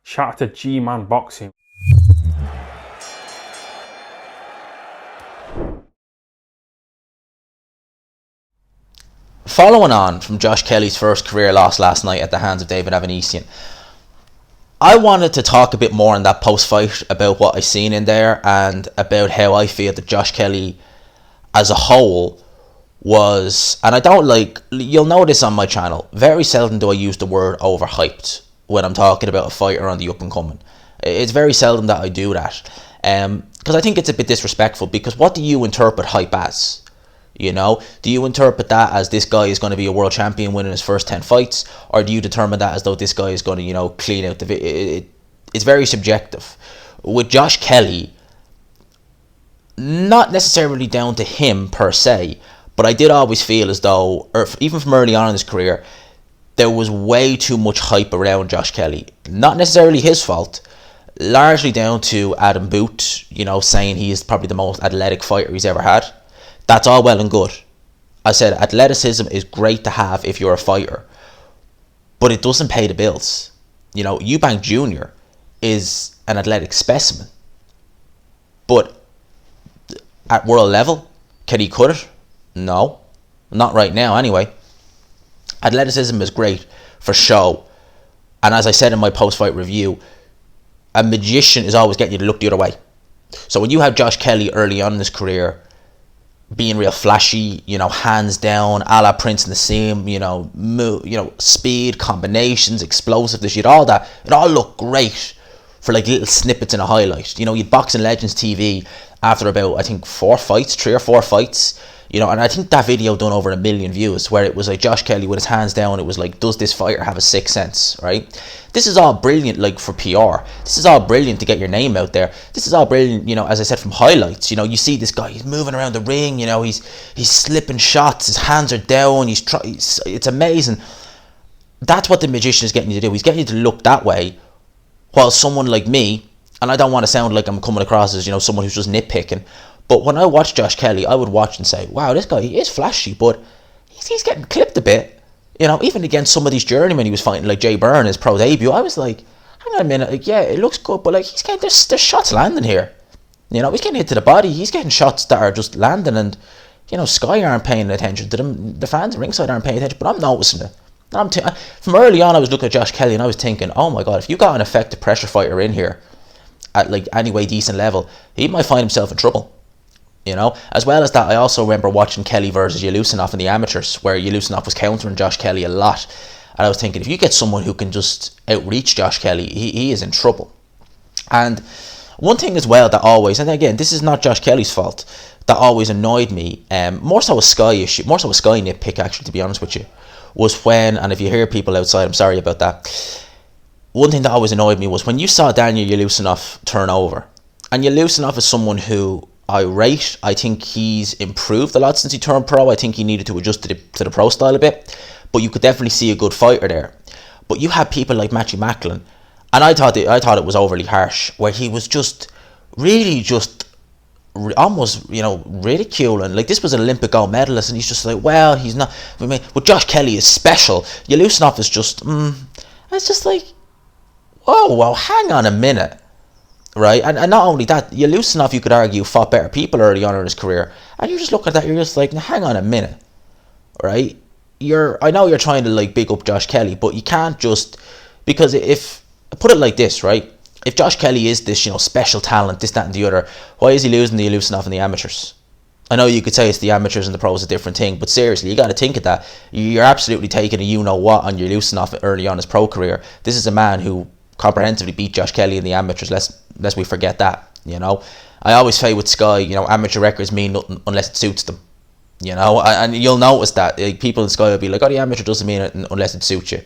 Shout out to G-Man Boxing. Following on from Josh Kelly's first career loss last night at the hands of David Avanesian, I wanted to talk a bit more in that post-fight about what I seen in there and about how I feel that Josh Kelly as a whole was, and I don't like, you'll notice on my channel, very seldom do I use the word overhyped when I'm talking about a fighter on the up and coming. It's very seldom that I do that, because I think it's a bit disrespectful, because what do you interpret hype as? You know, do you interpret that as this guy is going to be a world champion winning his first 10 fights, or do you determine that as though this guy is going to, you know, clean out the it's very subjective. With Josh Kelly, not necessarily down to him per se, but I did always feel as though, or even from early on in his career, there was way too much hype around Josh Kelly. Not necessarily his fault, largely down to Adam Booth, you know, saying he is probably the most athletic fighter he's ever had. That's all well and good. I said athleticism is great to have if you're a fighter, but it doesn't pay the bills. You know, Eubank Jr. is an athletic specimen, but at world level, can he cut it? No, not right now anyway. Athleticism is great for show, and as I said in my post-fight review, a magician is always getting you to look the other way. So when you have Josh Kelly early on in his career being real flashy, you know, hands down, a la Prince Nassim, you know, speed, combinations, explosiveness, you'd all that, it all looked great for like little snippets in a highlight. You know, you'd Boxing Legends TV after about, I think, 3 or 4 fights, you know, and I think that video done over 1 million views, where it was like Josh Kelly with his hands down. It was like, does this fighter have a sixth sense, right? This is all brilliant, like, for PR. This is all brilliant to get your name out there. This is all brilliant, you know, as I said, from highlights. You know, you see this guy, he's moving around the ring, you know, he's slipping shots, his hands are down, it's amazing. That's what the magician is getting you to do. He's getting you to look that way, while someone like me, and I don't want to sound like I'm coming across as, you know, someone who's just nitpicking, but when I watch Josh Kelly, I would watch and say, wow, this guy, he is flashy, but he's getting clipped a bit. You know, even against some of these journeymen he was fighting, like Jay Byrne, his pro debut, I was like, hang on a minute, like, yeah, it looks good, but like, he's getting, there's shots landing here. You know, he's getting hit to the body, he's getting shots that are just landing, and, you know, Sky aren't paying attention to them, the fans at ringside aren't paying attention, but I'm noticing it. From early on, I was looking at Josh Kelly and I was thinking, oh my God, if you got an effective pressure fighter in here at like anyway decent level, he might find himself in trouble. You know, as well as that, I also remember watching Kelly versus Yulusinov in the amateurs, where Yulusinov was countering Josh Kelly a lot, and I was thinking, if you get someone who can just outreach Josh Kelly, he is in trouble. And one thing as well that always, and again, this is not Josh Kelly's fault, that always annoyed me, more so a Sky issue, more so a Sky nitpick actually, to be honest with you, was when, and if you hear people outside, I'm sorry about that, one thing that always annoyed me was when you saw Daniel Yulusinov turn over, and Yulusinov is someone who I rate. I think he's improved a lot since he turned pro. I think he needed to adjust to the pro style a bit, but you could definitely see a good fighter there. But you have people like Matthew Macklin, and I thought it was overly harsh, where he was just really just almost, you know, ridiculing. Like, this was an Olympic gold medalist, and he's just like, well, he's not. I mean, but Josh Kelly is special. Yulusinov is just. It's just like, whoa, well, hang on a minute. Right, and not only that, Yulusinov, you could argue, fought better people early on in his career, and you just look at that, you're just like, now, hang on a minute, right? I know you're trying to like big up Josh Kelly, but you can't just, because if put it like this, right? If Josh Kelly is this, you know, special talent, this, that, and the other, why is he losing to Yulusinov in the amateurs? I know you could say it's the amateurs and the pros, a different thing, but seriously, you got to think of that. You're absolutely taking a you-know-what on Yulusinov early on his pro career. This is a man who comprehensively beat Josh Kelly in the amateurs, lest we forget that, you know. I always say with Sky, you know, amateur records mean nothing unless it suits them, you know, and you'll notice that, like, people in Sky will be like, oh, the amateur doesn't mean it unless it suits you,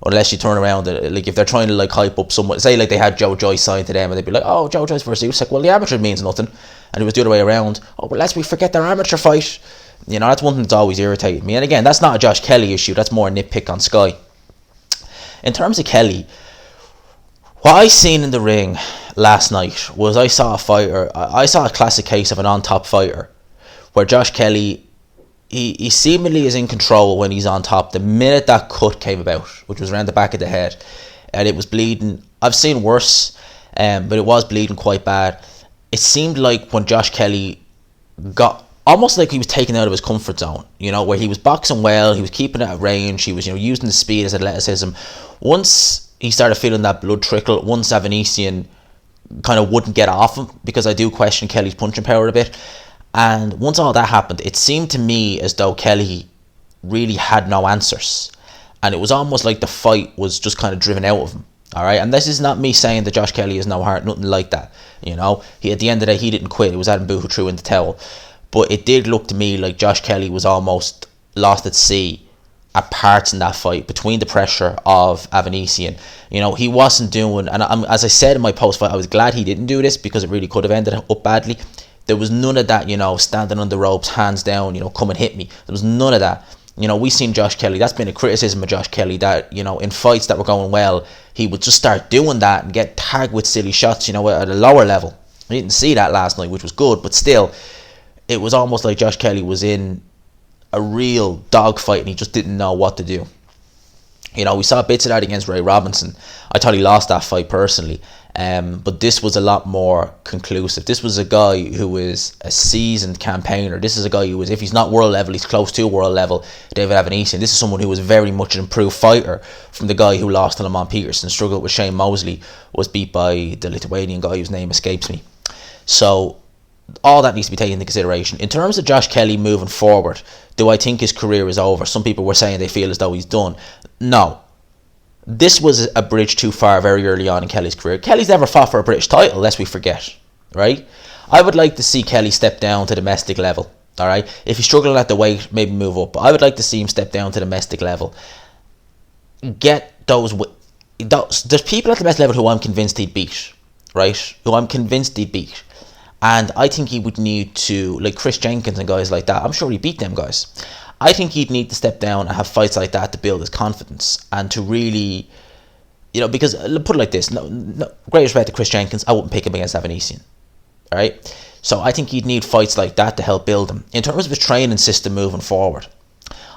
unless you turn around, like, if they're trying to like hype up someone, say like they had Joe Joyce signed to them, and they'd be like, oh, Joe Joyce versus Usyk, well, the amateur means nothing, and it was the other way around, oh, but lest we forget their amateur fight, you know. That's one thing that's always irritated me, and again, that's not a Josh Kelly issue, that's more a nitpick on Sky. In terms of Kelly, what I seen in the ring last night was I saw a classic case of an on-top fighter, where Josh Kelly, he seemingly is in control when he's on top. The minute that cut came about, which was around the back of the head, and it was bleeding. I've seen worse, but it was bleeding quite bad. It seemed like when Josh Kelly got almost like he was taken out of his comfort zone, where he was boxing well, he was keeping it at range, he was using the speed, his athleticism. Once he started feeling that blood trickle, once Avanesyan kind of wouldn't get off him, because I do question Kelly's punching power a bit, and once all that happened, it seemed to me as though Kelly really had no answers, and it was almost like the fight was just kind of driven out of him. All right, and this is not me saying that Josh Kelly is no heart, nothing like that. He at the end of the day, he didn't quit. It was Adam Booth who threw in the towel, but it did look to me like Josh Kelly was almost lost at sea at parts in that fight between the pressure of Avanesyan. He wasn't doing, and as I said in my post fight, I was glad he didn't do this because it really could have ended up badly. There was none of that, standing on the ropes, hands down, come and hit me. There was none of that. We seen Josh Kelly. That's been a criticism of Josh Kelly, that, in fights that were going well, he would just start doing that and get tagged with silly shots, at a lower level. I didn't see that last night, which was good, but still, it was almost like Josh Kelly was in a real dogfight and he just didn't know what to do. We saw bits of that against Ray Robinson. I thought he lost that fight personally. But this was a lot more conclusive. This was a guy who was a seasoned campaigner. This is a guy who was, if he's not world level, he's close to world level, David Avanesyan. This is someone who was very much an improved fighter from the guy who lost to Lamont Peterson, struggled with Shane Mosley, was beat by the Lithuanian guy whose name escapes me. So all that needs to be taken into consideration. In terms of Josh Kelly moving forward, do I think his career is over? Some people were saying they feel as though he's done. No. This was a bridge too far very early on in Kelly's career. Kelly's never fought for a British title, lest we forget, right? I would like to see Kelly step down to domestic level, all right? If he's struggling at the weight, maybe move up. But I would like to see him step down to domestic level. Get those... There's people at the best level who I'm convinced he'd beat, right? Who I'm convinced he'd beat. And I think he would need to, like Chris Jenkins and guys like that, I'm sure he beat them guys. I think he'd need to step down and have fights like that to build his confidence and to really, because, put it like this, no, great respect to Chris Jenkins, I wouldn't pick him against Avanesyan, all right? So I think he'd need fights like that to help build him. In terms of his training system moving forward,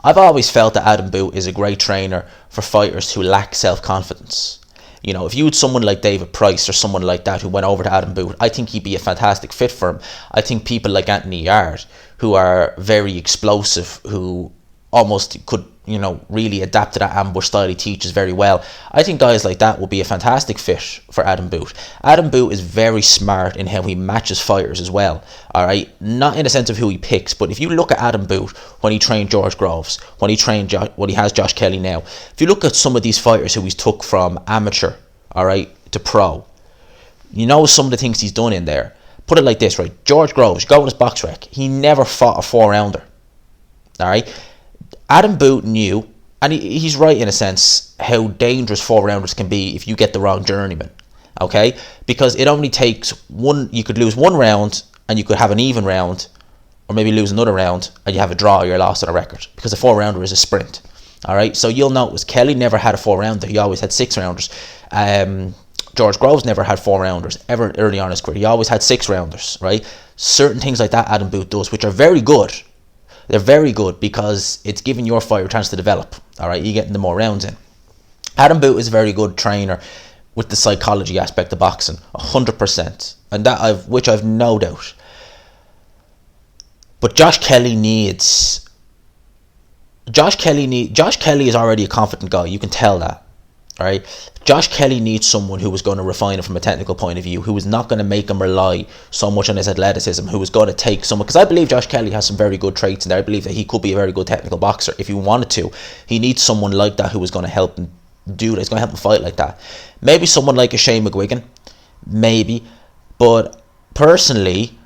I've always felt that Adam Booth is a great trainer for fighters who lack self-confidence. If you had someone like David Price or someone like that who went over to Adam Booth, I think he'd be a fantastic fit for him. I think people like Anthony Yard, who are very explosive, who almost could, really adapt to that ambush style he teaches very well. I think guys like that will be a fantastic fit for Adam Booth. Adam Booth is very smart in how he matches fighters as well, all right? Not in the sense of who he picks, but if you look at Adam Booth when he trained George Groves, when he trained when he has Josh Kelly now, if you look at some of these fighters who he's took from amateur, all right, to pro, some of the things he's done in there. Put it like this, right? George Groves, go with his box rec. He never fought a 4-rounder. All right? Adam Booth knew, and he's right in a sense, how dangerous 4-rounders can be if you get the wrong journeyman. Okay? Because it only takes one, you could lose one round, and you could have an even round, or maybe lose another round, and you have a draw or you're lost on a record. Because a 4-rounder is a sprint. All right? So you'll notice Kelly never had a 4-rounder. He always had 6-rounders. George Groves never had 4-rounders ever early on in his career. He always had 6-rounders, right? Certain things like that Adam Booth does, which are very good. They're very good because it's giving your fighter a chance to develop, all right? You're getting the more rounds in. Adam Booth is a very good trainer with the psychology aspect of boxing, 100%, and which I've no doubt. But Josh Kelly is already a confident guy. You can tell that. All right, Josh Kelly needs someone who is going to refine him from a technical point of view, who is not going to make him rely so much on his athleticism, who is going to take someone, because I believe Josh Kelly has some very good traits in there. I believe that he could be a very good technical boxer if he wanted to. He needs someone like that who is going to help him do that. He's going to help him fight like that. Maybe someone like a Shane McGuigan, maybe, but personally,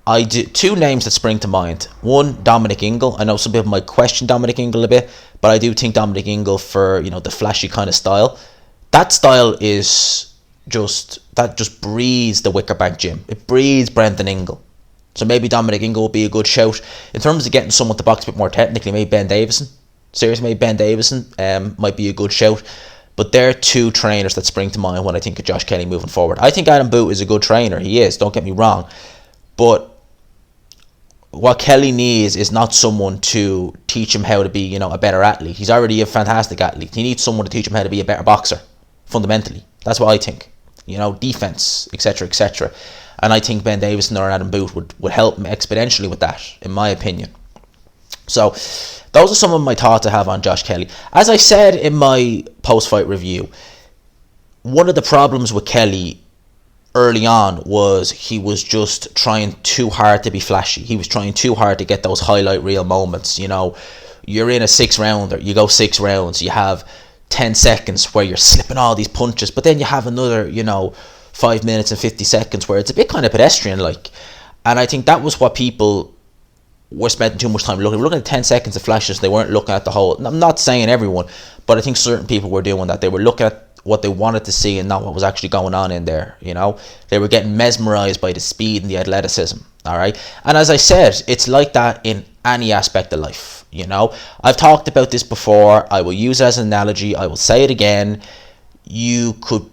I do two names that spring to mind. One, Dominic Ingle. I know some people might question Dominic Ingle a bit, but I do think Dominic Ingle, for the flashy kind of style, that style is just breeds the Wickerbank gym. It breeds Brendan Ingle. So maybe Dominic Ingle will be a good shout. In terms of getting someone to box a bit more technically, maybe Ben Davison. Seriously, maybe Ben Davison might be a good shout. But they're two trainers that spring to mind when I think of Josh Kelly moving forward. I think Adam Booth is a good trainer. He is, don't get me wrong. But what Kelly needs is not someone to teach him how to be, a better athlete. He's already a fantastic athlete. He needs someone to teach him how to be a better boxer, fundamentally. That's what I think. Defense, etc., etc. And I think Ben Davison or Adam Booth would help him exponentially with that, in my opinion. So those are some of my thoughts I have on Josh Kelly. As I said in my post-fight review, one of the problems with Kelly early on was he was just trying too hard to be flashy. He was trying too hard to get those highlight reel moments. You're in a 6-rounder, you go 6 rounds, you have 10 seconds where you're slipping all these punches, but then you have another 5 minutes and 50 seconds where it's a bit kind of pedestrian like. And I think that was what people were spending too much time looking. We're looking at 10 seconds of flashes. They weren't looking at the whole. I'm not saying everyone, but I think certain people were doing that. They were looking at what they wanted to see and not what was actually going on in there. They were getting mesmerized by the speed and the athleticism. All right. And as I said, it's like that in any aspect of life. I've talked about this before. I will use it as an analogy. I will say it again. You could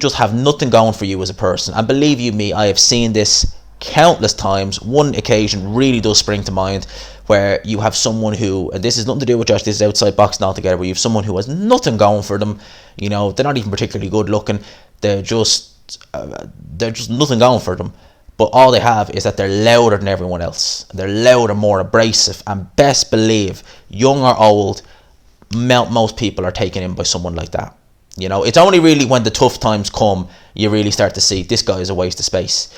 just have nothing going for you as a person. And believe you me, I have seen this countless times. One occasion really does spring to mind where you have someone who, and this is nothing to do with Josh, this is outside boxing altogether, where you have someone who has nothing going for them. They're not even particularly good looking. They're just nothing going for them. But all they have is that they're louder than everyone else. They're louder, more abrasive, and best believe, young or old, most people are taken in by someone like that. It's only really when the tough times come, you really start to see this guy is a waste of space.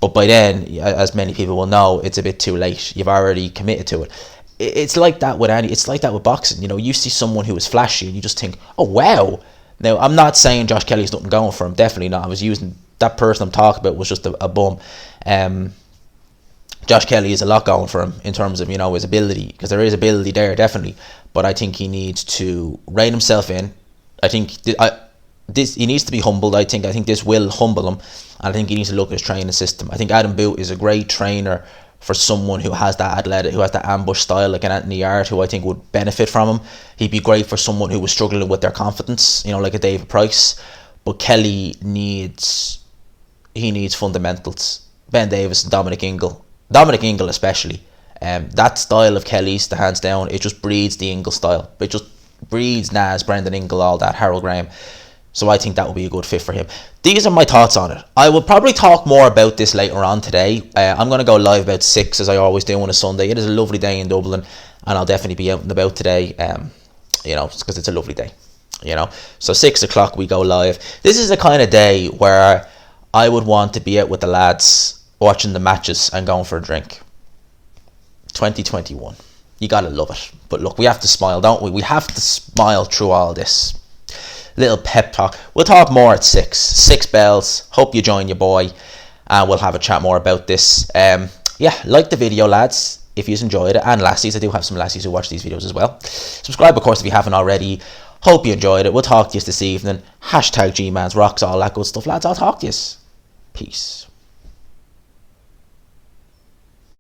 But by then, as many people will know, it's a bit too late. You've already committed to it. It's like that with it's like that with boxing. You see someone who is flashy and you just think, oh wow. Now, I'm not saying Josh Kelly's nothing going for him. Definitely not. I was using that person I'm talking about was just a bum. Josh Kelly is a lot going for him in terms of his ability, because there is ability there definitely. But I think he needs to rein himself in. I think he needs to be humbled. I think this will humble him, and I think he needs to look at his training system. I think Adam Booth is a great trainer for someone who has that athletic, who has that ambush style, like an Anthony Yard, who I think would benefit from him. He'd be great for someone who was struggling with their confidence, like a David Price. But Kelly needs fundamentals. Ben Davis and Dominic Ingle especially. That style of Kelly's, the hands down, it just breeds the Ingle style. It just breeds Nas, Brendan Ingle, all that, Harold Graham. So I think that would be a good fit for him. These are my thoughts on it. I will probably talk more about this later on today. I'm going to go live about 6, as I always do on a Sunday. It is a lovely day in Dublin, and I'll definitely be out and about today, because it's a lovely day. So 6 o'clock we go live. This is the kind of day where I would want to be out with the lads, watching the matches and going for a drink. 2021. You gotta love it. But look, we have to smile, don't we? We have to smile through all this. Little pep talk. We'll talk more at 6. 6 bells. Hope you join your boy, and we'll have a chat more about this. Like the video, lads, if you enjoyed it, and lassies. I do have some lassies who watch these videos as well. Subscribe, of course, if you haven't already. Hope you enjoyed it. We'll talk to you this evening. #GMansRocks, all that good stuff, lads. I'll talk to you. Peace.